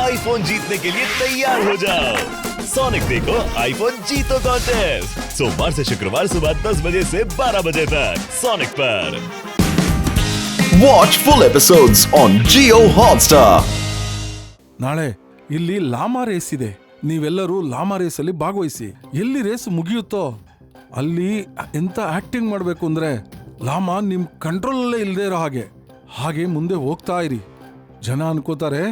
IPhone जीतने के लिए तैयार हो जाओ। सोनिक देखो आईफोन जीतो कॉन्टेस्ट सोमवार से शुक्रवार सुबह 10 बजे से 12 बजे तक सोनिक पर। Watch full episodes on Jio Hotstar. ನಾಳೆ ಇಲ್ಲಿ ಲಾಮಾ ರೇಸ್ ಇದೆ. ನೀವೆಲ್ಲರೂ ಲಾಮಾ ರೇಸ್ ಅಲ್ಲಿ ಭಾಗವಹಿಸಿ. ಎಲ್ಲಿ ರೇಸ್ ಮುಗಿಯುತ್ತೋ ಅಲ್ಲಿ ಎಂತ ಆಕ್ಟಿಂಗ್ ಮಾಡಬೇಕು ಅಂದ್ರೆ ಲಾಮಾ ನಿಮ್ ಕಂಟ್ರೋಲ್ ಅಲ್ಲೇ ಇಲ್ಲದೆ ಇರೋ ಹಾಗೆ ಮುಂದೆ ಹೋಗ್ತಾ ಇರಿ. ಜನ ಅನ್ಕೋತಾರೆ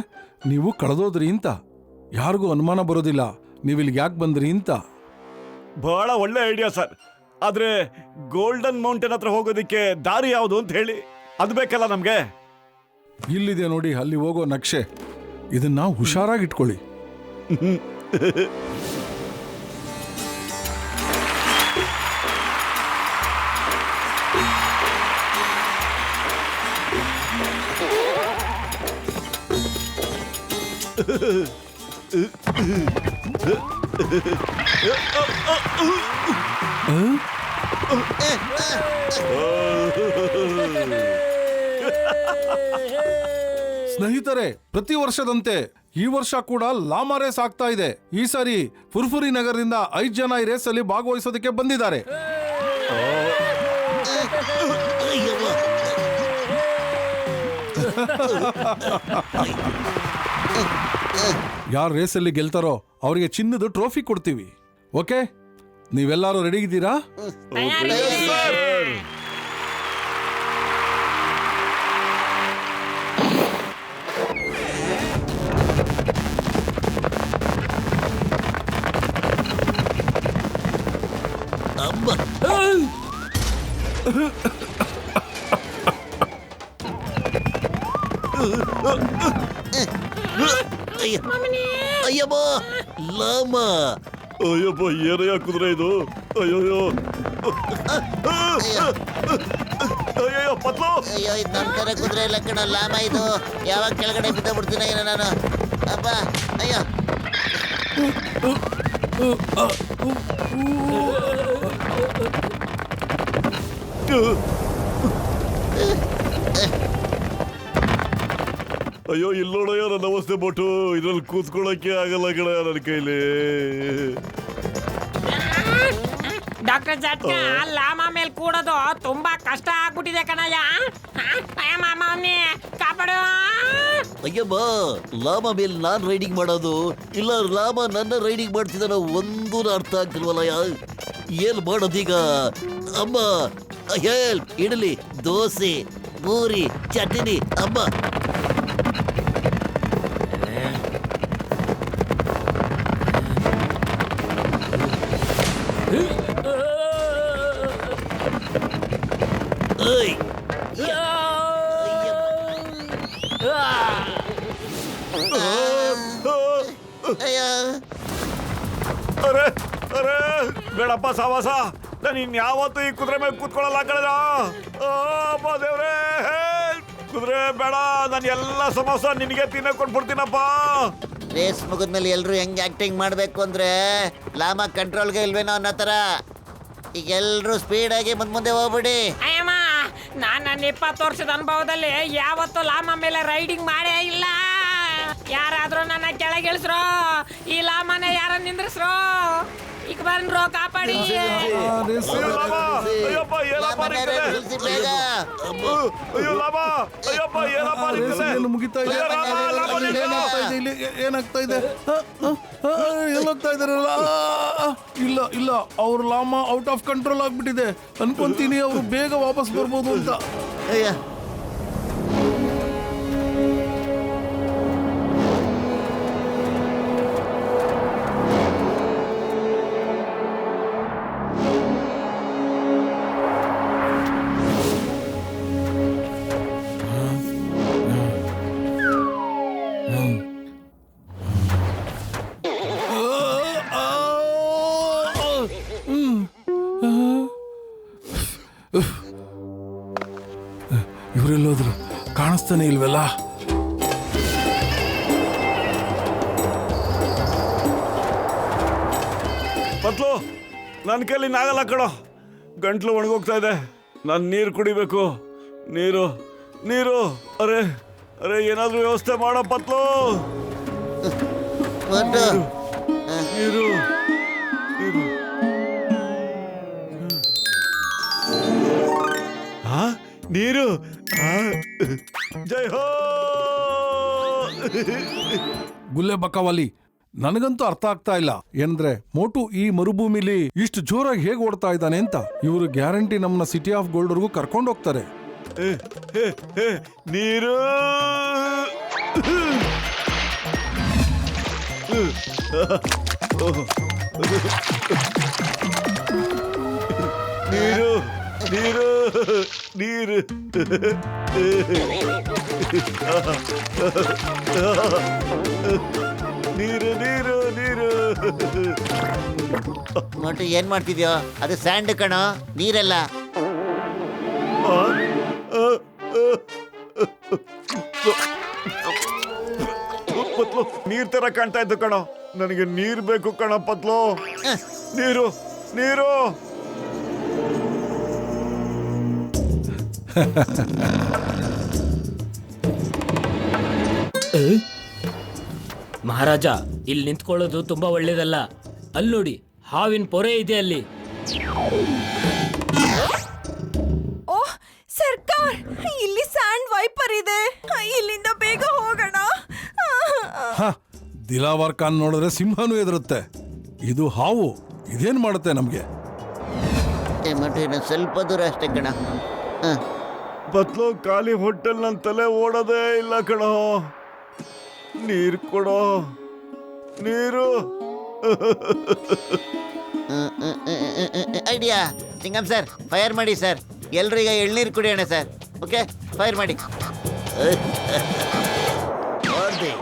ನೀವು ಕಳೆದೋದ್ರಿ ಅಂತ. ಯಾರಿಗೂ ಅನುಮಾನ ಬರೋದಿಲ್ಲ ನೀವಿಲ್ಲಿಗೆ ಯಾಕೆ ಬಂದ್ರಿ ಅಂತ. ಬಹಳ ಒಳ್ಳೆ ಐಡಿಯಾ ಸರ್. ಆದ್ರೆ ಗೋಲ್ಡನ್ ಮೌಂಟೇನ್ ಹತ್ರ ಹೋಗೋದಿಕ್ಕೆ ದಾರಿ ಯಾವುದು ಅಂತ ಹೇಳಿ, ಅದು ಬೇಕಲ್ಲ ನಮ್ಗೆ. ಇಲ್ಲಿದೆ ನೋಡಿ ಅಲ್ಲಿ ಹೋಗೋ ನಕ್ಷೆ. ಇದನ್ನ ಹುಷಾರಾಗಿಟ್ಕೊಳ್ಳಿ. ಸ್ನೇಹಿತರೆ, ಪ್ರತಿ ವರ್ಷದಂತೆ ಈ ವರ್ಷ ಕೂಡ ಲಾಮಾ ರೇಸ್ ಆಗ್ತಾ ಇದೆ. ಈ ಸಾರಿ ಫುರ್ಫುರಿ ನಗರದಿಂದ 5 ಜನ ಈ ರೇಸ್ ಅಲ್ಲಿ ಭಾಗವಹಿಸೋದಕ್ಕೆ ಬಂದಿದ್ದಾರೆ. ಯಾರು ರೇಸಲ್ಲಿ ಗೆಲ್ತಾರೋ ಅವರಿಗೆ ಚಿನ್ನದ ಟ್ರೋಫಿ ಕೊಡ್ತೀವಿ. ಓಕೆ, ನೀವೆಲ್ಲರೂ ರೆಡಿ ಇದ್ದೀರಾ? ಅಯ್ಯಬ್ಬ ಲಾಮಾ, ಅಯ್ಯಪ್ಪ ಏನಯ್ಯ ಕುದುರೆ ಇದು. ಅಯ್ಯೋ ಅಯ್ಯೋ ಪತ್ಲು. ಅಯ್ಯೋ ಇದು ನನ್ನ ತರ ಕುದುರೆ ಎಲ್ಲ ಕಣ, ಲಾಮಾ ಇದು. ಯಾವಾಗ ಕೆಳಗಡೆ ಬಿದ್ದ ಬಿಡ್ತೀನ ಏನೋ ನಾನು. ಅಪ್ಪ ಅಯ್ಯೋ. ಅಯ್ಯೋ ಇಲ್ಲಿ ನೋಡಯ್ಯ ನನ್ನ ಅವಸ್ಥೆ ಬೋಟು. ಇದ್ರಲ್ಲಿ ಕೂತ್ಕೊಳ್ಳಕ್ಕೆ ಆಗಲ್ಲ ಕಣ ನನ್ನ ಕೈಲಿ. ಡಾಕ್ಟರ್ ಜಟ್ಕ, ಲಾಮಾ ಮೇಲೆ ಕೂಡೋದು ತುಂಬಾ ಕಷ್ಟ ಆಗ್ಬಿಟ್ಟಿದೆ ಕಣಯ್ಯ. ಕಾಪಾಡು. ಅಯ್ಯಮ್ಮ, ಲಾಮಾ ಮೇಲೆ ನಾನ್ ರೈಡಿಂಗ್ ಮಾಡೋದು ಇಲ್ಲ ಲಾಮಾ ನನ್ನ ರೈಡಿಂಗ್ ಮಾಡ್ತಿದ್ದಾನ ಒಂದು ಅರ್ಥ ಆಗ್ತಿಲ್ವಲ್ಲ. ಏನ್ ಮಾಡೋದೀಗ? ಅಮ್ಮ ಹೆಲ್ಪ್. ಇಡ್ಲಿ, ದೋಸೆ, ಪೂರಿ, ಚಟ್ನಿ. ಅಮ್ಮ ಅರೆ ಅರೆ ಬೇಡಪ್ಪ ಸಾವಾಸ. ನಾನು ಇನ್ಯಾವತ್ತು ಈ ಕುದುರೆ ಮೇಲೆ ಕೂತ್ಕೊಳ್ಳಲ್ಲ ಕಳೆದ. ಅಪ್ಪ ದೇವ್ರೇ, ಕುದುರೆ ಬೇಡ. ನಾನು ಎಲ್ಲ ಸಮೋಸ ನಿನಗೆ ತಿನ್ನಕ್ ಕೊಟ್ಬಿಡ್ತೀನಪ್ಪ. ರೇಸ್ ಮುಗಿದ್ಮೇಲೆ ಎಲ್ರು ಹೆಂಗ್ ಆಕ್ಟಿಂಗ್ ಮಾಡ್ಬೇಕು ಅಂದ್ರೆ ಲಾಮಾ ಕಂಟ್ರೋಲ್ಗೆ ಇಲ್ವೇನೋ ಅನ್ನೋ ತರ. ಈಗ ಎಲ್ರು ಸ್ಪೀಡ್ ಆಗಿ ಮುಂದೆ ಹೋಗ್ಬಿಡಿ. ಅಯ್ಯಮ್ಮ, ನಾನು ನನ್ನ 20 ವರ್ಷದ ಅನುಭವದಲ್ಲಿ ಯಾವತ್ತೂ ಲಾಮಾ ಮೇಲೆ ರೈಡಿಂಗ್ ಮಾಡೇ ಇಲ್ಲ. ಯಾರಾದ್ರೂ ನನ್ನ ಕೆಳಗಿಳಿಸ್ರೋ, ಈ ಲಾಮಾನ ಯಾರ ನಿಂದ್ರಿಸ್ರೋ. ಈಗ ಬಂದ್ರು ಕಾಪಾಡಿ. ಅಯ್ಯಪ್ಪ ಏನಪ್ಪ ಬೇಗ. ಅಯ್ಯೋ ಲಾಭ. ಅಯ್ಯಪ್ಪ ಏನಪ್ಪ ಮುಗಿತಾ ಇದೆ. ಏನಾಗ್ತಾ ಇದೆ? ಎಲ್ಲೋಗ್ತಾ ಇದಾರಲ್ಲ? ಇಲ್ಲ ಅವ್ರ ಲಾಮಾ ಔಟ್ ಆಫ್ ಕಂಟ್ರೋಲ್ ಆಗ್ಬಿಟ್ಟಿದೆ ಅನ್ಕೊಂತೀನಿ. ಅವ್ರು ಬೇಗ ವಾಪಸ್ ಬರ್ಬೋದು ಅಂತ. ಅಯ್ಯ ಇವರೆಲ್ಲೋದ್ರು ಕಾಣಿಸ್ತಾನೆ ಇಲ್ವಲ್ಲ? ಪತ್ಲು, ನನ್ನ ಕೈಲಿ ನಾಗಲ್ಲ ಕಣೋ. ಗಂಟ್ಲು ಒಣಗೋಗ್ತಾ ಇದೆ. ನಾನು ನೀರು ಕುಡಿಬೇಕು. ನೀರು. ಅರೆ ಏನಾದ್ರೂ ವ್ಯವಸ್ಥೆ ಮಾಡೋ ಪತ್ಲು. ಮೊಟ್ಟು ನೀರು ನೀರು ಆ, ನೀರು ಆ, ಜೈ ಹೋ. ಗುಲ್ಲೆ ಬಕವಾಲಿ, ನನಗಂತೂ ಅರ್ಥ ಆಗ್ತಾ ಇಲ್ಲ. ಏನಂದ್ರೆ ಮೋಟು ಈ ಮರುಭೂಮಿಲಿ ಇಷ್ಟು ಜೋರಾಗಿ ಹೇಗೆ ಓಡ್ತಾ ಇದ್ದಾನೆ ಅಂತ. ಇವರು ಗ್ಯಾರಂಟಿ ನಮ್ಮನ್ನ ಸಿಟಿ ಆಫ್ ಗೋಲ್ಡ್ವರೆಗೂ ಕರ್ಕೊಂಡು ಹೋಗ್ತಾರೆ. ನೀರು ನೀರು ನೀರು ನೀರು ನೀರು ನೀರು ನೀರು ಮೊಟ್ಟು ಏನ್ ಮಾಡ್ತಿದ್ಯೋ? ಅದು ಸ್ಯಾಂಡ್ ಕಣೋ, ನೀರಲ್ಲ. ಪತ್ಲು ನೀರ್ ತರ ಕಾಣ್ತಾ ಇತ್ತು ಕಣೋ. ನನಗೆ ನೀರ್ ಬೇಕು ಕಣ ಪತ್ಲು. ನೀರು ನೀರು ಮಹಾರಾಜ, ಇಲ್ಲಿ ನಿಂತ್ಕೊಳ್ಳೋದು ತುಂಬಾ ಒಳ್ಳೇದಲ್ಲ. ಅಲ್ಲಿ ನೋಡಿ, ಹಾವಿನ ಪೊರೆ ಇದೆ ಅಲ್ಲಿ. ಓಹ್ ಸರ್ಕಾರ್, ಇಲ್ಲಿ ಸ್ಯಾಂಡ್ ವೈಪರ್ ಇದೆ. ಇಲ್ಲಿಂದ ಬೇಗ ಹೋಗೋಣ. ದಿಲಾವರ್ ಖಾನ್ ನೋಡಿದ್ರೆ ಸಿಂಹನೂ ಎದುರುತ್ತೆ. ಇದು ಹಾವು, ಇದೇನ್ ಮಾಡುತ್ತೆ ನಮ್ಗೆ? ಮೊಟ್ಟು ಇನ್ನು ಸ್ವಲ್ಪ ದೂರ ಅಷ್ಟೇ ಕಣ. ಪತ್ಲು, ಖಾಲಿ ಹೊಟ್ಟೆಲ್ ನನ್ನ ತಲೆ ಓಡೋದೇ ಇಲ್ಲ ಕಣೋ. ನೀರು ಕೊಡೋ, ನೀರು. ಐಡಿಯಾ ಸಿಂಗಮ್ ಸರ್, ಫೈರ್ ಮಾಡಿ ಸರ್. ಎಲ್ರು ಈಗ ಎಳ್ನೀರು ಕುಡಿಯೋಣ ಸರ್. ಓಕೆ, ಫೈರ್ ಮಾಡಿ. ನೋಡ್ದೆ?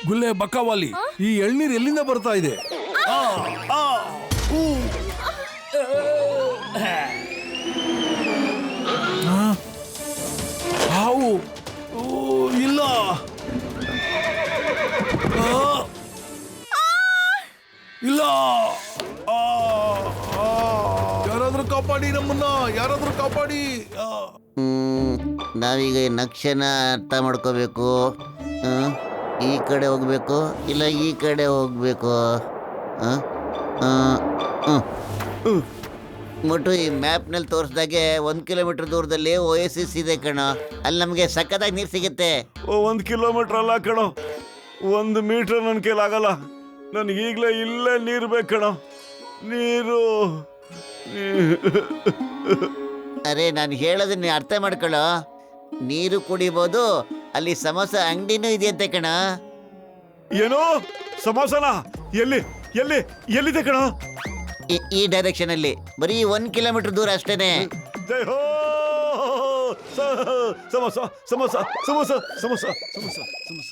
ಗುಲ್ಲೆ ಬಕವಾಲಿ, ಈ ಎಳ್ನೀರು ಎಲ್ಲಿಂದ ಬರ್ತಾ ಇದೆ? ಹಾವು ಇಲ್ಲ. ಇಲ್ಲ, ಯಾರಾದ್ರೂ ಕಾಪಾಡಿ ನಮ್ಮನ್ನ, ಯಾರಾದ್ರೂ ಕಾಪಾಡಿ. ನಾವೀಗ ನಕ್ಷೆನ ಅರ್ಥ ಮಾಡ್ಕೋಬೇಕು. ಈ ಕಡೆ ಹೋಗ್ಬೇಕು ಇಲ್ಲ ಈ ಕಡೆ ಹೋಗ್ಬೇಕು? ಮೊಟ್ಟು, ಈ ಮ್ಯಾಪ್ನಲ್ಲಿ ತೋರಿಸ್ದಾಗೆ 1 ಕಿಲೋಮೀಟರ್ ದೂರದಲ್ಲಿ ಓಎಸಿಸ್ ಇದೆ ಕಣೋ. ಅಲ್ಲಿ ನಮಗೆ ಸಖತ್ತಾಗಿ ನೀರು ಸಿಗುತ್ತೆ. 1 ಕಿಲೋಮೀಟರ್ ಅಲ್ಲ ಕಣೋ, 1 ಮೀಟರ್ ನನ್ನ ಕೈಲಾಗಲ್ಲ. ನನಗೀಗಲೇ ಇಲ್ಲೇ ನೀರು ಬೇಕು ಕಣೋ. ನೀರು ಅರೆ, ನಾನು ಹೇಳೋದನ್ನ ಅರ್ಥ ಮಾಡ್ಕೊಳ್ಳೋ. ನೀರು ಕುಡಿಬೋದು, ಅಲ್ಲಿ ಸಮೋಸ ಅಂಗಡಿನೂ ಇದೆಯಂತೆ ಕಣ. ಏನೋ ಸಮೋಸನ? ಎಲ್ಲಿ ಎಲ್ಲಿ ಎಲ್ಲಿದೆ ಕಣ? ಈ ಡೈರೆಕ್ಷನ್ ಅಲ್ಲಿ ಬರೀ 1 ಕಿಲೋಮೀಟರ್ ದೂರ ಅಷ್ಟೇನೆ. ಜೈ ಹೋ. ಸಮೋಸ ಸಮೋಸ ಸಮೋಸ ಸಮೋಸ ಸಮೋಸ ಸಮೋಸ.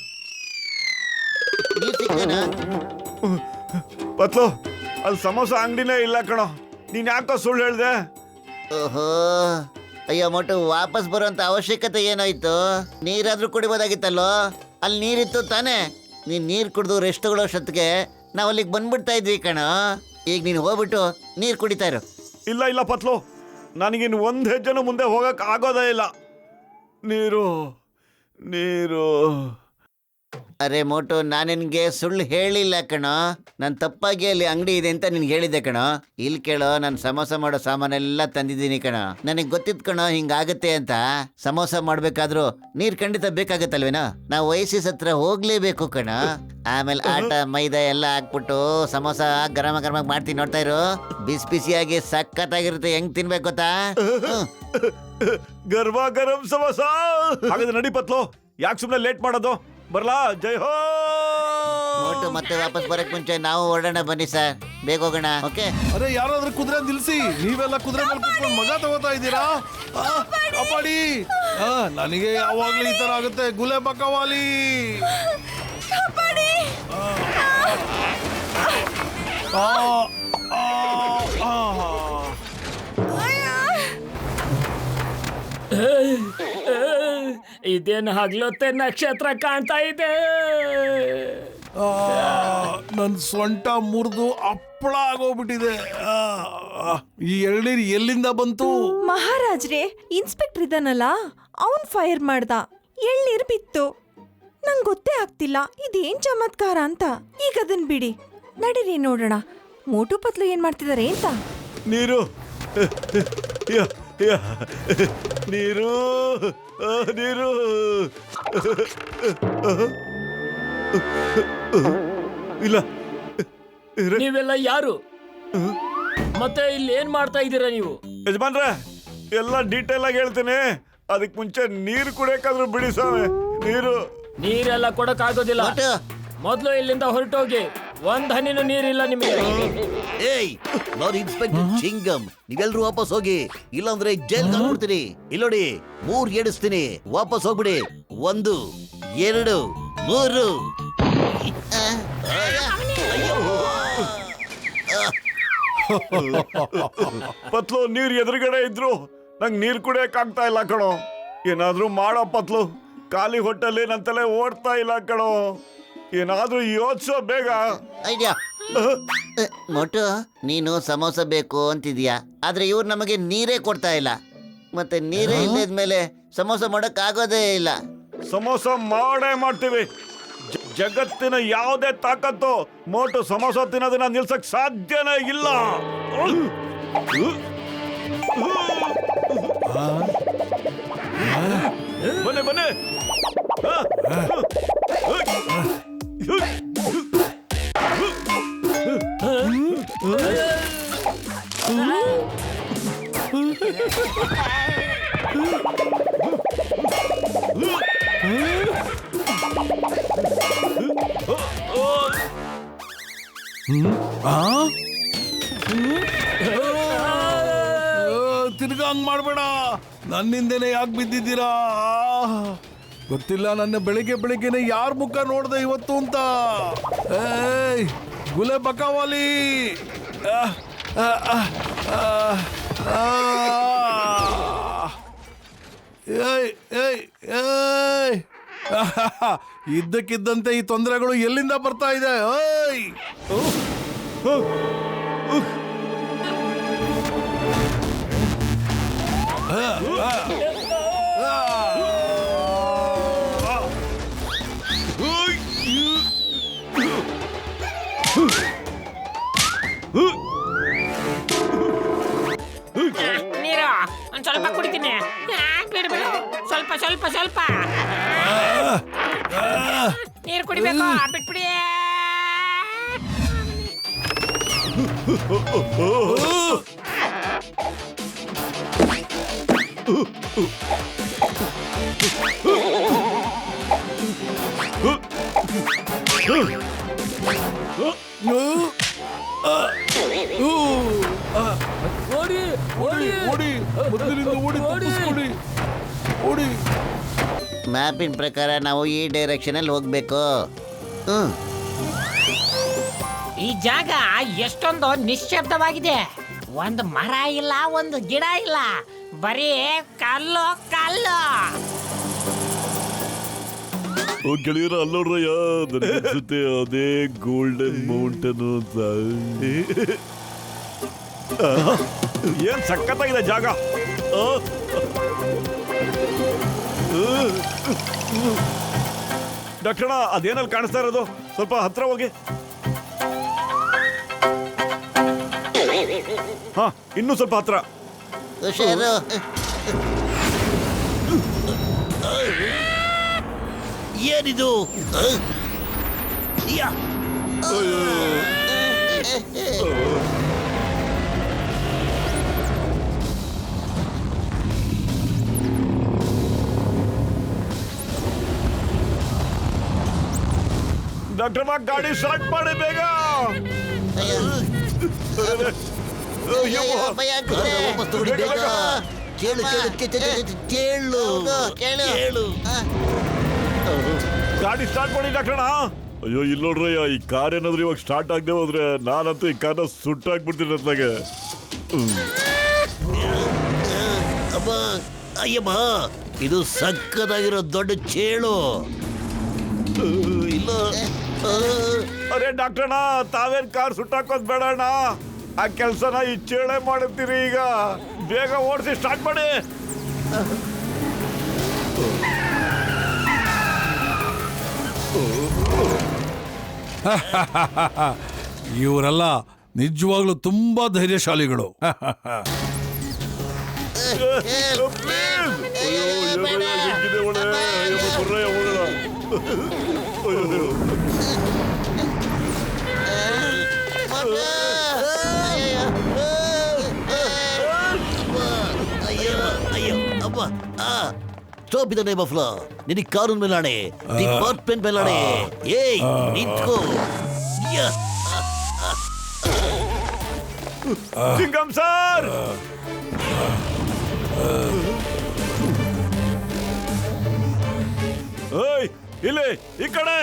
ನೀರ್ ಸಿಗ್ತೇನಾ? ಪತ್ಲು, ಅಲ್ಲಿ ಸಮೋಸ ಅಂಗಡಿನೇ ಇಲ್ಲ ಕಣೋ. ನೀನ್ ಯಾಕೋ ಸುಳ್ಳು ಹೇಳ್ದೆ? ಓಹೋ, ಅಯ್ಯೋ ಮೊಟ್ಟು, ವಾಪಸ್ ಬರುವಂತ ಅವಶ್ಯಕತೆ ಏನಾಯ್ತು? ನೀರಾದ್ರೂ ಕುಡಿಬೋದಾಗಿತ್ತಲ್ಲೋ. ಅಲ್ಲಿ ನೀರಿತ್ತು ತಾನೇ. ನೀನ್ ನೀರ್ ಕುಡಿದು ರೆಸ್ಟ್ ತಗೊಳ್ಳೋಷ್ಟೊತ್ತಿಗೆ ನಾವು ಅಲ್ಲಿಗೆ ಬಂದ್ಬಿಡ್ತಾ ಇದ್ವಿ ಕಣ. ಈಗ ನೀನು ಹೋಗ್ಬಿಟ್ಟು ನೀರು ಕುಡಿತಾ ಇರು. ಇಲ್ಲ ಇಲ್ಲ ಪತ್ಲು, ನನಗಿನ್ 1 ಹೆಜ್ಜೆನೂ ಮುಂದೆ ಹೋಗಕ್ ಆಗೋದೇ ಇಲ್ಲ. ನೀರು ನೀರು. ಅರೆ ಮೋಟು, ನಾನು ನಿನಗೆ ಸುಳ್ಳು ಹೇಳಿಲ್ಲ ಕಣೋ. ನಾನು ತಪ್ಪಾಗಿ ಅಲ್ಲಿ ಅಂಗಡಿ ಇದೆ ಅಂತ ನಿನ್ಗೆ ಹೇಳಿದ್ದೆ ಕಣೋ. ಇಲ್ಲಿ ಕೇಳೋ, ನಾನು ಸಮೋಸ ಮಾಡೋ ಸಾಮಾನೆಲ್ಲ ತಂದಿದ್ದೀನಿ ಕಣೋ. ನನಗೆ ಗೊತ್ತಿತ್ತು ಕಣೋ ಹಿಂಗಾಗತ್ತೆ ಅಂತ. ಸಮೋಸ ಮಾಡ್ಬೇಕಾದ್ರೂ ನೀರು ಖಂಡಿತ ಬೇಕಾಗತ್ತಲ್ವೇನೋ. ನಾವು ಓಎಸಿಸ್ ಹತ್ರ ಹೋಗ್ಲೇಬೇಕು ಕಣೋ. ಆಮೇಲೆ ಆಟ ಮೈದಾ ಎಲ್ಲ ಹಾಕ್ಬಿಟ್ಟು ಸಮೋಸ ಗರಮ ಗರಮ ಮಾಡ್ತೀನಿ, ನೋಡ್ತಾ ಇರು. ಬಿಸಿ ಬಿಸಿಯಾಗಿ ಸಖತ್ತಾಗಿರುತ್ತೆ. ಹೆಂಗ್ ತಿನ್ಬೇಕು ಗೊತ್ತಾ? ಗರ್ಭ ಗರಂ ಸಮೋಸ. ಹಾಗಾದ್ರೆ ನಡಿ ಪತ್ಲು, ಯಾಕೆ ಸುಮ್ಮನೆ ಲೇಟ್ ಮಾಡೋದು? ಬರ್ಲಾ? ಜೈ ಹೋ. ಮೋಟು, ಮತ್ತೆ ವಾಪಸ್ ಬರಕ್ ಮುಂಚೆ ನಾವು ಹೊರಡೋಣ ಬನ್ನಿ ಸರ್. ಬೇಗ ಹೋಗೋಣ. ಓಕೆ. ಅರೆ, ಯಾರಾದ್ರೂ ಕುದುರೆ ನಿಲ್ಸಿ. ನೀವೆಲ್ಲ ಕುದುರೆ ಮೇಲೆ ಕುತ್ಕೊಂಡು ಮಜಾ ತಗೋತಾ ಇದ್ದೀರಾ? ಕಾಪಾಡಿ. ನನಗೆ ಯಾವಾಗ್ಲೂ ಈ ತರ ಆಗುತ್ತೆ. ಗುಲೆ ಬಕವಾಲಿ. ಇದೇನು ಹಗ್ಲೊತ್ತೆ ನಕ್ಷತ್ರ ಕಾಣ್ತಾ ಇದೆ. ನನ್ನ ಸೊಂಟ ಮುರಿದು ಹಪ್ಪಳ ಆಗೋಗ್ಬಿಟ್ಟಿದೆ. ಈ ಎಳ್ನೀರು ಎಲ್ಲಿಂದ ಬಂತು? ಮಹಾರಾಜ್ರೆ, ಇನ್ಸ್ಪೆಕ್ಟರ್ ಇದ್ದಾನಲ್ಲ, ಅವನ್ ಫೈರ್ ಮಾಡ್ದ, ಎಳ್ನೀರ್ ಬಿತ್ತು. ನಂಗ್ ಗೊತ್ತೇ ಆಗ್ತಿಲ್ಲ ಇದೇನ್ ಚಮತ್ಕಾರ ಅಂತ. ಈಗ ಅದನ್ ಬಿಡಿ, ನಡೀರಿ ನೋಡೋಣ ಮೋಟು ಪತ್ಲು ಏನ್ ಮಾಡ್ತಿದಾರೆ ಅಂತ. ನೀರು ಯ, ಯ, ನೀರು ನೀರು ಇಲ್ಲ. ನೀವೆಲ್ಲ ಯಾರು? ಮತ್ತೆ ಇಲ್ಲಿ ಏನ್ ಮಾಡ್ತಾ ಇದ್ದೀರಾ ನೀವು? ಯಜಮಾನ್ರೆ, ಎಲ್ಲ ಡೀಟೇಲ್ ಆಗಿ ಹೇಳ್ತೀನಿ. ಅದಕ್ಕೆ ಮುಂಚೆ ನೀರು ಕುಡಿಯೋಕಾದ್ರೂ ಬಿಡಿ ಸ್ವಾಮಿ. ನೀರು ನೀರೆಲ್ಲ ಕೊಡಕ್ ಆಗೋದಿಲ್ಲ. ಮೊದ್ಲು ಇಲ್ಲಿಂದ ಹೊರಟೋಗಿ. ಒಂದ್ ಹನಿನೂ ನೀರಿಲ್ಲ ನಿಮಗೆ. ಏಯ್, ನಾನು ಇನ್ಸ್ಪೆಕ್ಟರ್ ಚಿಂಗಮ್. ನೀವೆಲ್ರೂ ವಾಪಸ್ ಹೋಗಿ, ಇಲ್ಲಾಂದ್ರೆ ಜೈಲ್ ಹಾಕ್ಬಿಡ್ತೀನಿ. ಇಲ್ಲೋಡಿ, 3 ಎಡಿಸ್ತೀನಿ. ವಾಪಸ್ ಹೋಗ್ಬಿಡಿ. 1 2 3. ಪತ್ಲು ನೀರ್ ಎದುರುಗಡೆ ಇದ್ರು ನಂಗೆ ನೀರ್ ಕುಡಿಯಕ್ ಆಗ್ತಾ ಇಲ್ಲ ಕಣೋ. ಏನಾದ್ರೂ ಮಾಡೋ ಪತ್ಲು, ಖಾಲಿ ಹೊಟ್ಟೆಲಿ ನನ್ನ ತಲೆ ಓಡ್ತಾ ಇಲ್ಲ ಕಣೋ. ಏನಾದ್ರೂ ಯೋಚಿಸೋ ಬೇಗ. ಐಡಿಯಾ. ಮೊಟ್ಟು, ನೀನು ಸಮೋಸ ಬೇಕು ಅಂತಿದ್ಯಾ, ಆದ್ರೆ ಇವ್ರು ನಮಗೆ ನೀರೇ ಕೊಡ್ತಾ ಇಲ್ಲ. ಮತ್ತೆ ನೀರೇ ಇಲ್ಲದ್ಮೇಲೆ ಸಮೋಸ ಮಾಡಕ್ ಆಗೋದೇ ಇಲ್ಲ. ಸಮೋಸ ಮಾಡೇ ಮಾಡ್ತೀವಿ. ಜಗತ್ತಿನ ಯಾವುದೇ ತಾಕತ್ತು ಮೋಟು ಸಮೋಸ ತಿನ್ನೋದನ್ನ ನಿಲ್ಸಕ್ ಸಾಧ್ಯನೇ ಇಲ್ಲ. ಬನ್ನಿ ಬನ್ನಿ. ತಿರ್ಗಾ ಹಂಗ್ ಮಾಡ್ಬೇಡ. ನನ್ನಿಂದೇನೆ ಯಾಕೆ ಬಿದ್ದಿದ್ದೀರಾ? ಗೊತ್ತಿಲ್ಲ ನನ್ನ ಬೆಳಿಗ್ಗೆನೆ ಯಾರ ಮುಖ ನೋಡ್ದೆ ಇವತ್ತು ಅಂತ. ಏಯ್ ಗುಲೆ ಬಕಾವಾಲಿ, ಏಯ್ ಏಯ್ ಏಯ್ ಇದ್ದಕ್ಕಿದ್ದಂತೆ ಈ ತೊಂದರೆಗಳು ಎಲ್ಲಿಂದ ಬರ್ತಾ ಇದೆ? ಏಯ್ ನೀರು ಒಂದ್ ಸ್ವಲ್ಪ ಕುಡಿತೀನಿ. ಬಿಡು ಬಿಡು, ಸ್ವಲ್ಪ ಸ್ವಲ್ಪ ಸ್ವಲ್ಪ ನೀರು ಕುಡಿಬೇಕು. ಬಿಟ್ಬಿಡಿ. ಓಡಿ ಓಡಿ ಓಡಿ, ಮೊದಲಿನಿಂದ ಓಡಿ, ತಪ್ಪಿಸ್ಕೊಡಿ, ಓಡಿ. ಮ್ಯಾಪಿನ ಪ್ರಕಾರ ನಾವು ಈ ಡೈರೆಕ್ಷನ್ ಅಲ್ಲಿ ಹೋಗ್ಬೇಕು. ಈ ಜಾಗ ಎಷ್ಟೊಂದು ನಿಶ್ಶಬ್ದವಾಗಿದೆ. ಒಂದು ಮರ ಇಲ್ಲ, ಒಂದು ಗಿಡ ಇಲ್ಲ, ಬರೀ ಕಲ್ಲು ಕಲ್ಲು. ಗೆಳೆಯರ ಅಲ್ಲೋಡ್ರಯ್ಯ, ನನಗನ್ಸುತ್ತೆ ಅದೇ ಗೋಲ್ಡನ್ ಮೌಂಟನ್ ಅಂತ. ಏನ್ ಸಖತ್ತಾಗಿದೆ ಜಾಗ. ಡಾಕ್ಟರ್, ಅದೇನಲ್ಲಿ ಕಾಣಿಸ್ತಾ ಇರೋದು? ಸ್ವಲ್ಪ ಹತ್ರ ಹೋಗಿ. ಹಾ, ಇನ್ನೂ ಸ್ವಲ್ಪ ಹತ್ರ. ಹುಷಾರು. ಏನಿದು? ಯಾ. ಡಾಕ್ಟರ್, ಗಾಡಿ ಸ್ಟಾರ್ಟ್ ಮಾಡಿ ಬೇಗ. ಭಯ ಆಗ್ತಿದೆ. ವಾಪಸ್ ತಗೊಳ್ಳಿ ಬೇಗ. ಕೇಳು ಕೇಳು ಕೇಳು ಕೇಳು. ಗಾಡಿ ಸ್ಟಾರ್ಟ್ ಮಾಡಿ ಡಾಕ್ಟರ್. ಅಯ್ಯೋ, ಇಲ್ಲಿ ನೋಡ್ರಯ್ಯ, ಈ ಕಾರ್ ಏನಾದ್ರು ಇವಾಗ ಸ್ಟಾರ್ಟ್ ಆಗದೆ ಹೋದ್ರೆ ನಾನಂತೂ ಈ ಕಾರ್ನ ಸುಟ್ಟಾಕ್ಬಿಡ್ತೀನಿ ಅತ್ಲಾಗೆ. ಅಮ್ಮ ಅಯ್ಯಮ್ಮ ಇದು ಸಕ್ಕದಾಗಿರೋ ದೊಡ್ಡ ಚೇಳು. ಇಲ್ಲ ಅರೆ ಡಾಕ್ಟರ್ಣ, ತಾವೇನ್ ಕಾರ್ ಸುಟ್ಟಾಕೋದ್ ಬೇಡಣ್ಣ. ಆ ಕೆಲ್ಸನ ಈ ಚೇಳೆ ಮಾಡುತ್ತೀರಿ. ಈಗ ಬೇಗ ಓಡಿಸಿ ಸ್ಟಾರ್ಟ್ ಮಾಡಿ. ಇವರೆಲ್ಲ ನಿಜವಾಗ್ಲೂ ತುಂಬಾ ಧೈರ್ಯಶಾಲಿಗಳು. ಸ್ಟಾಪ್ ಇದೆ ಬಫ್ಲಾ. ನಿನಗೆ ಕಾನೂನು ಮೇಲಾಣೆ, ಡಿಪಾರ್ಟ್ಮೆಂಟ್ ಮೇಲಾಣೆ. ಏಯ್ ನಿಂತ್ಕೋ. ಸಿಂಗಂ ಸರ್, ಏಯ್ ಇಲ್ಲಿ ಈ ಕಡೆ.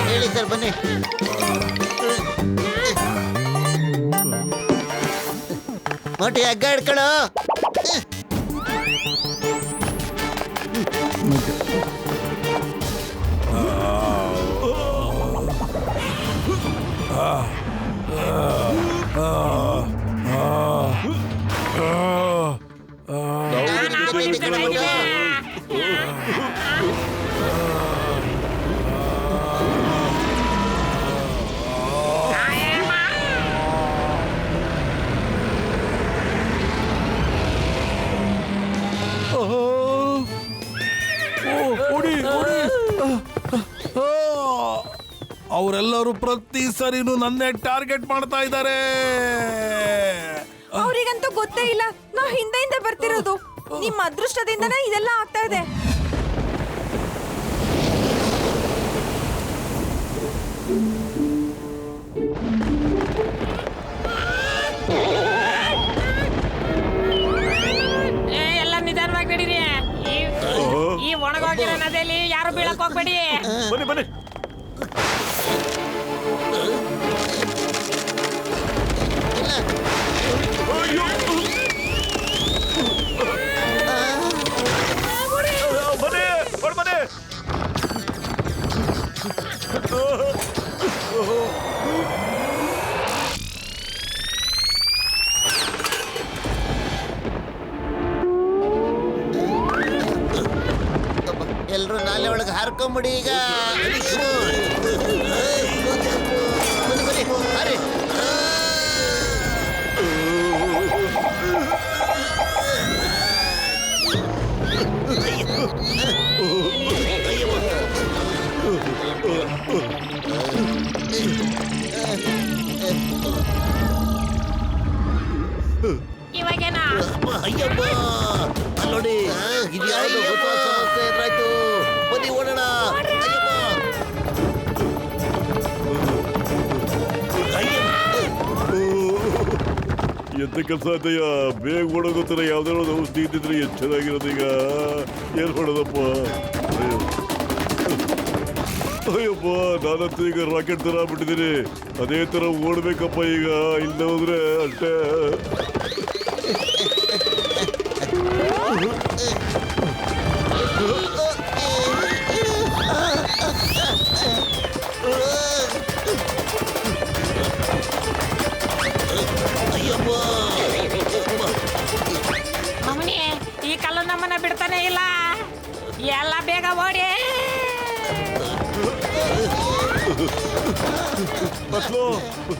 ಹೇಳಿ ಸರ್, ಬನ್ನಿ. ಮೊಟ್ಟೆ ಹಗ್ಗ ಹಿಡ್ಕೊಳ್ಳೋ. ಅವರೆಲ್ಲರೂ ಪ್ರತಿ ಸರಿನೂ ನನ್ನೇ ಟಾರ್ಗೆಟ್ ಮಾಡ್ತಾ ಇದ್ದಾರೆ. ಅವ್ರಿಗಂತೂ ಗೊತ್ತೇ ಇಲ್ಲ ನಾವು ಹಿಂದೆಯಿಂದ ಬರ್ತಿರೋದು. ನಿಮ್ಮ ಅದೃಷ್ಟದಿಂದನೇ ಇದೆಲ್ಲ ಆಗ್ತಾ ಇದೆ. ಎಲ್ಲ ನಿಧಾನವಾಗಿ ನಡೀರಿ. ಈ ಒಣಗೋಗಿರೋ ನದಿಯಲ್ಲಿ ಯಾರು ಬೀಳಕ್ ಹೋಗ್ಬೇಡಿ. ಬನ್ನಿ ಬನ್ನಿ. ಎಲ್ರು ನಾಲೆ ಒಳಗೆ ಹಾರ್ಕೊಂಬಿಡಿ ಈಗ. ಬನ್ನಿ ಬನ್ನಿ, ಹಾರಿ. ಇವಾಗೇನ ಅಯ್ಯಪ್ಪ, ಅಲ್ಲೋಡಿ, ಇದು ಯಾವುದು ಹೊಸ ಸಮಸ್ಯೆ ಎದುರಾಯ್ತು. ಬನ್ನಿ ಓಡೋಣ. ಎಂತ ಕೆಲಸ ಆಯ್ತಯ್ಯ? ಬೇಗ ಓಡೋಗೋತರ ಯಾವ್ದಾರ ಒಂದು ಔಷಧಿ ಇದ್ದಿದ್ರೆ ಎಷ್ಟು ಚೆನ್ನಾಗಿರೋದು. ಈಗ ಏನ್ ಮಾಡೋದಪ್ಪ? ಅಯ್ಯಪ್ಪ, ನಾನಂತೂ ಈಗ ರಾಕೆಟ್ ತರ ಬಿಟ್ಟಿದ್ದೀನಿ. ಅದೇ ತರ ಓಡ್ಬೇಕಪ್ಪ ಈಗ. ಇಲ್ಲ ಹೋದ್ರೆ ಅಷ್ಟೇ. ಮಮ್ಮನಿ, ಈ ಕಲ್ಲು ನಮ್ಮನ್ನ ಬಿಡ್ತಾನೆ ಇಲ್ಲ. ಎಲ್ಲ ಬೇಗ ಓಡಿ.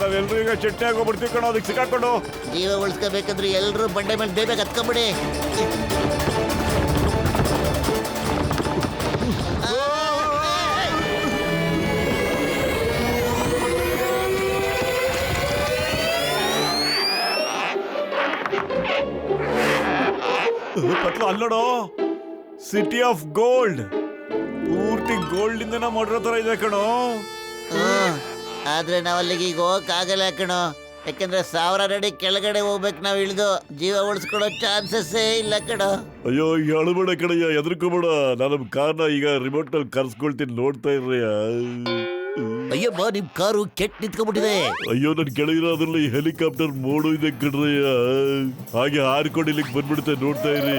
ನಾವೆಲ್ಲರೂ ಈಗ ಚಟ್ನಿ ಆಗೋಗ್ಬಿಡ್ತೀವಿ ಕಣೋ. ಅದಕ್ಕೆ ಸಿಕ್ಕಾಕೊಂಡು ಜೀವ ಉಳಿಸ್ಕೋಬೇಕಂದ್ರೆ ಎಲ್ರು ಬಂಡೆ ಮೇಲೆ ಬೇಗ ಹತ್ಕೊಂಬಿಡಿ. ಅಲ್ಲೋಡು, ಸಿಟಿ ಆಫ್ ಗೋಲ್ಡ್. ಪೂರ್ತಿ ಗೋಲ್ಡ್ ಇಂದನ ಮಾಡಿರೋ ತರ ಇದೆ ಕಣೋ. ಆದ್ರೆ ನಾವ್ ಅಲ್ಲಿಗೆ ಈಗ ಹೋಗಕ್ ಆಗಲ್ಲ ಕಣೋ. ಯಾಕಂದ್ರೆ 1000 ಅಡಿ ಕೆಳಗಡೆ ಹೋಗ್ಬೇಕು ನಾವ್ ಇಳಿದು ಜೀವ ಉಳಿಸ್ಕೊಡೋ ಚಾನ್ಸಸ್ಸೇ ಇಲ್ಲ ಕಣ. ಅಯ್ಯೋ ಅಳಬೇಡ ಕಣಯ್ಯ, ಎದ್ರಕೋಬೇಡ. ನಾನು ಕಾರ್ನ ಈಗ ರಿಮೋಟ್ ನಲ್ಲಿ ಕರ್ಸ್ಕೊಳ್ತೀನಿ, ನೋಡ್ತಾ ಇರ್ರಿ. ಅಯ್ಯಮ್ಮ, ನಿಮ್ ಕಾರು ಕೆಟ್ಟ ನಿಂತ್ಕೊಂಡ್ಬಿಟ್ಟಿದೆ. ಅಯ್ಯೋ ನನ್ ಕೆಳಗಿರೋದ್ರಲ್ಲಿ ಹೆಲಿಕಾಪ್ಟರ್ ಮೋಡು ಇದೆ ಕಣ್ರಯ್ಯ, ಹಾಗೆ ಹಾರಿಕೊಂಡು ಇಲ್ಲಿಗೆ ಬಂದ್ಬಿಡುತ್ತೆ, ನೋಡ್ತಾ ಇರಿ.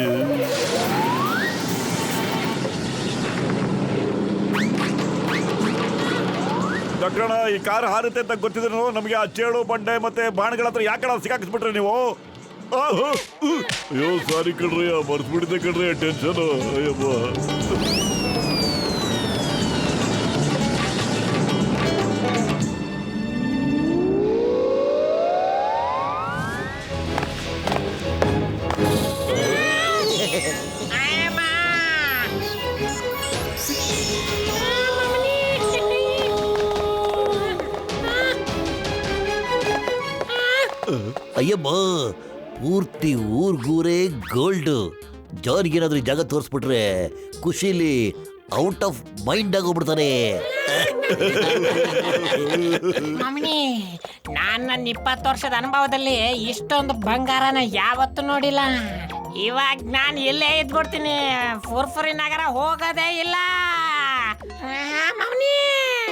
ಡಾಕ್ಟರ್, ಈ ಕಾರ್ ಹಾರುತ್ತೆ ಅಂತ ಗೊತ್ತಿದ್ರು ನಮಗೆ ಆ ಚೇಳು ಬಂಡೆ ಮತ್ತೆ ಬಾಣಗಳ ಹತ್ರ ಯಾಕಡೆ ಸಿಕ್ಕಾಕಿಸ್ಬಿಟ್ರೆ ನೀವು? ಅಯ್ಯೋ ಸಾರಿ ಕಣ್ರಯ್ಯ, ಮರ್ಸ್ಬಿಟ್ಟಿದೆ ಕಣ್ರಯ್ಯ, ಟೆನ್ಷನ್. ಅಯ್ಯಪ್ಪ, ಅಯ್ಯಮ್ಮ, ಪೂರ್ತಿ ಊರ್ಗೂರೇ ಗೋಲ್ಡ್. ಜಾನ್ಗೇನಾದ್ರೂ ಜಾಗ ತೋರಿಸ್ಬಿಟ್ರೆ ಖುಷಿಲಿ ಔಟ್ ಆಫ್ ಮೈಂಡ್ ಆಗೋಗ್ಬಿಡ್ತಾನೆ. ಮಮ್ಮಿ, ನಾನ್ ನನ್ನ 20 ವರ್ಷದ ಅನುಭವದಲ್ಲಿ ಇಷ್ಟೊಂದು ಬಂಗಾರನ ಯಾವತ್ತೂ ನೋಡಿಲ್ಲ. ಇವಾಗ ನಾನು ಇಲ್ಲೇ ಇದ್ಬಿಡ್ತೀನಿ, ಫುರ್ಫುರಿ ನಗರ ಹೋಗೋದೇ ಇಲ್ಲ. ಮಮ್ಮಿ,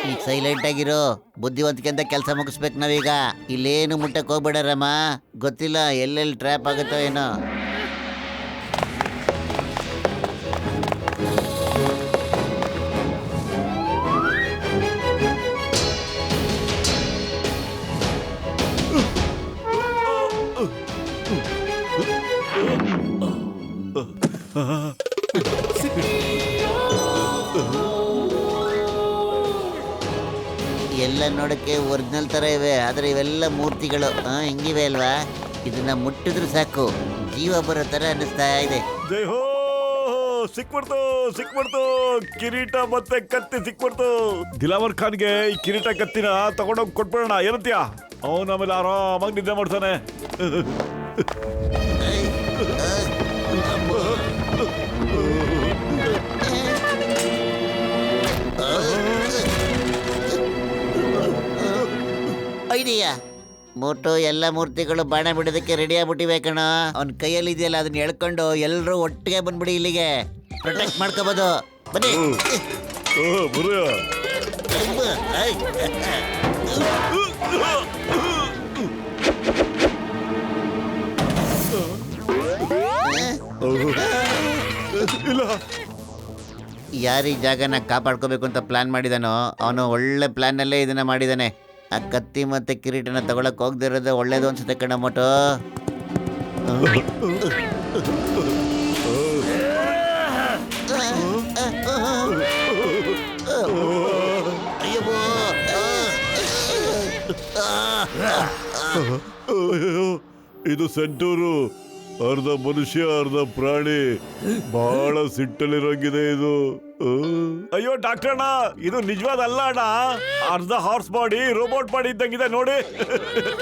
ಈಗ ಸೈಲೆಂಟ್ ಆಗಿರೋ, ಬುದ್ಧಿವಂತಿಕೆ ಅಂತ ಕೆಲಸ ಮುಗಿಸ್ಬೇಕು ನಾವೀಗ. ಇಲ್ಲೇನು ಮುಟ್ಟಕ್ಕೆ ಹೋಗ್ಬೇಡಾರಮ್ಮ, ಗೊತ್ತಿಲ್ಲ ಎಲ್ಲೆಲ್ಲಿ ಟ್ರ್ಯಾಪ್ ಆಗುತ್ತೋ ಏನೋ. ಎಲ್ಲ ನೋಡಕ್ಕೆ ಒರಿಜಿನಲ್ ತರ ಇವೆ, ಆದ್ರೆ ಇವೆಲ್ಲ ಮೂರ್ತಿಗಳು ಹಿಂಗಿವೆ ಅಲ್ವಾ? ಇದನ್ನ ಮುಟ್ಟಿದ್ರು ಸಾಕು ಜೀವ ಬರೋ ತರ ಅನಿಸ್ತಾ ಇದೆ. ಜೈ ಹೋ, ಸಿಕ್ಬಿಡ್ತು ಕಿರೀಟ ಮತ್ತೆ ಕತ್ತಿ ಸಿಕ್ಬಿಡ್ತು. ದಿಲಾವರ್ ಖಾನ್ಗೆ ಈ ಕಿರೀಟ ಕತ್ತಿನ ತಗೊಂಡೋಗಿ ಕೊಟ್ಬಿಡೋಣ, ಏನಂತೀಯ? ಅವನ ಆಮೇಲೆ ಆರಾಮಾಗಿ ನಿದ್ದೆ ಮಾಡ್ತಾನೆ. ಐಡಿಯಾ, ಮೋಟೋ ಎಲ್ಲ ಮೂರ್ತಿಗಳು ಬಾಣ ಬಿಡೋದಕ್ಕೆ ರೆಡಿ ಆಗ್ಬಿಟ್ಟಿವೆ ಕಣ. ಅವ್ನ ಕೈಯಲ್ಲಿ ಇದೆಯಲ್ಲ, ಅದನ್ನ ಎಳ್ಕೊಂಡು ಎಲ್ಲರೂ ಒಟ್ಟಿಗೆ ಬಂದ್ಬಿಡಿ, ಇಲ್ಲಿಗೆ ಪ್ರೊಟೆಕ್ಟ್ ಮಾಡ್ಕೋಬಹುದು. ಬನ್ನಿ. ಯಾರು ಈ ಜಾಗನ ಕಾಪಾಡ್ಕೋಬೇಕು ಅಂತ ಪ್ಲಾನ್ ಮಾಡಿದಾನೋ ಅವನು ಒಳ್ಳೆ ಪ್ಲಾನ್ ನಲ್ಲೇ ಇದನ್ನ ಮಾಡಿದಾನೆ. ಆ ಕತ್ತಿ ಮತ್ತೆ ಕಿರೀಟನ ತಗೊಳಕ್ ಹೋಗ್ದಿರೋದು ಒಳ್ಳೇದು ಅನ್ಸುತ್ತೆ ಕಣ ಮೋಟೋ. ಇದು ಸೆಂಟೂರು, ಅರ್ಧ ಮನುಷ್ಯ ಅರ್ಧ ಪ್ರಾಣಿ, ಬಹಳ ಸಿಟ್ಟಲ್ಲಿರೋಂಗಿದೆ ಇದು. ಅಯ್ಯೋ ಡಾಕ್ಟರ್ ಅಣ್ಣ, ಇದು ನಿಜವಾದ ಅಲ್ಲ ಅಣ್ಣ, ಅರ್ಧ ಹಾರ್ಸ್ ಬಾಡಿ ರೋಬೋಟ್ ಬಾಡಿ ಇದ್ದಂಗಿದೆ ನೋಡಿ.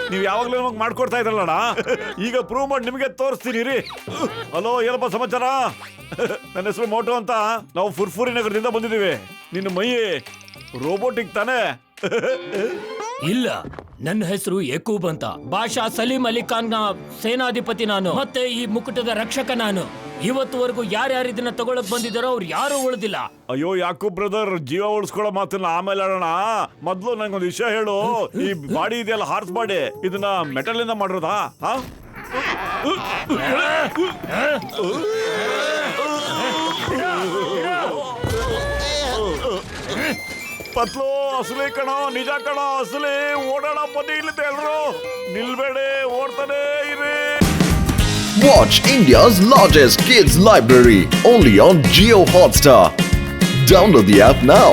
ನೀವು ಯಾವಾಗ್ಲೂ ನಮಗೆ ಮಾಡ್ಕೊಡ್ತಾ ಇದ್ರಲ್ಲ, ಈಗ ಪ್ರೂವ್ ಮಾಡಿ ನಿಮಗೆ ತೋರಿಸ್ತೀನಿ ರೀ. ಹಲೋ, ಏನಪ್ಪ ಸಮಾಚಾರ? ನನ್ನ ಹೆಸರು ಮೋಟೋ ಅಂತ, ನಾವು ಫುರ್ಫುರಿ ನಗರದಿಂದ ಬಂದಿದ್ದೀವಿ. ನಿನ್ನ ಮೈ ರೋಬೋಟಿಕ್ ತಾನೇ? ಇಲ್ಲ, ನನ್ನ ಹೆಸರು ಯಕೂಬ್ ಅಂತ. ಬಾಷಾ ಸಲೀಂ ಅಲಿ ಖಾನ್ ನ ಸೇನಾಧಿಪತಿ ನಾನು, ಮತ್ತೆ ಈ ಮುಕುಟದ ರಕ್ಷಕ ನಾನು. ಇವತ್ತುವರೆಗೂ ಯಾರ್ಯಾರು ಇದನ್ನ ತಗೊಳಕ್ ಬಂದಿದ್ದಾರೋ ಅವ್ರು ಯಾರು ಉಳಿದಿಲ್ಲ. ಅಯ್ಯೋ ಯಾಕೂಬ್ ಬ್ರದರ್, ಜೀವ ಉಳಿಸ್ಕೊಳ್ಳೋ ಮಾತನ್ನ ಆಮೇಲೆ ಆಡೋಣ. ಮೊದ್ಲು ನಂಗೊಂದು ವಿಷಯ ಹೇಳು. ಈ ಬಾಡಿ ಇದೆಯಲ್ಲ, ಹಾರ್ಸ್ ಬಾಡಿ, ಇದನ್ನ ಮೆಟಲ್ ಇಂದ ಮಾಡಿರೋದಾ? ಪತ್ಲು ಅಸಲಿ ಕಣೋ, ನಿಜ ಕಣೋ, ಅಸಲಿ. ಓಡಾಡ ಬನ್ನಿ ಇಲ್ಲಿದೆ ಎಲ್ರು, ನಿಲ್ಬೇಡಿ, ಓಡ್ತಾನೆ ಇರಿ. Watch India's largest kids library only on Jio Hotstar. Download the app now.